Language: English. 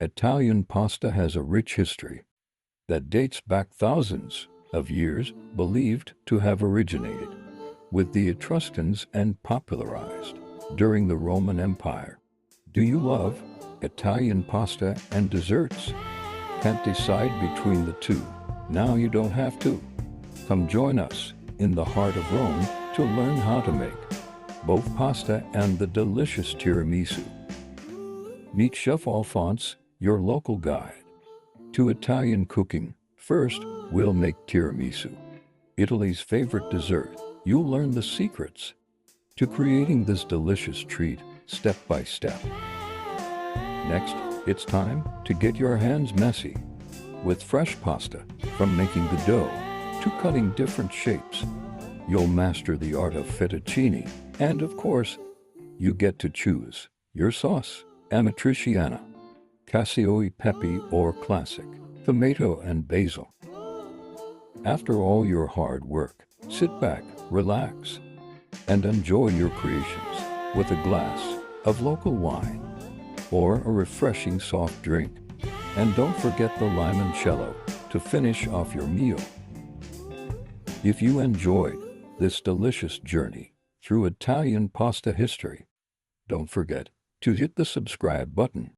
Italian pasta has a rich history that dates back thousands of years, believed to have originated with the Etruscans and popularized during the Roman Empire. Do you love Italian pasta and desserts? Can't decide between the two? Now you don't have to. Come join us in the heart of Rome to learn how to make both pasta and the delicious tiramisu. Meet Chef Alphonse, your local guide to Italian cooking. First, we'll make tiramisu, Italy's favorite dessert. You'll learn the secrets to creating this delicious treat step by step. Next, it's time to get your hands messy with fresh pasta. From making the dough to cutting different shapes, you'll master the art of fettuccine. And of course, you get to choose your sauce: amatriciana, cacio e pepe, or classic, tomato and basil. After all your hard work, sit back, relax, and enjoy your creations with a glass of local wine or a refreshing soft drink. And don't forget the limoncello to finish off your meal. If you enjoyed this delicious journey through Italian pasta history, don't forget to hit the subscribe button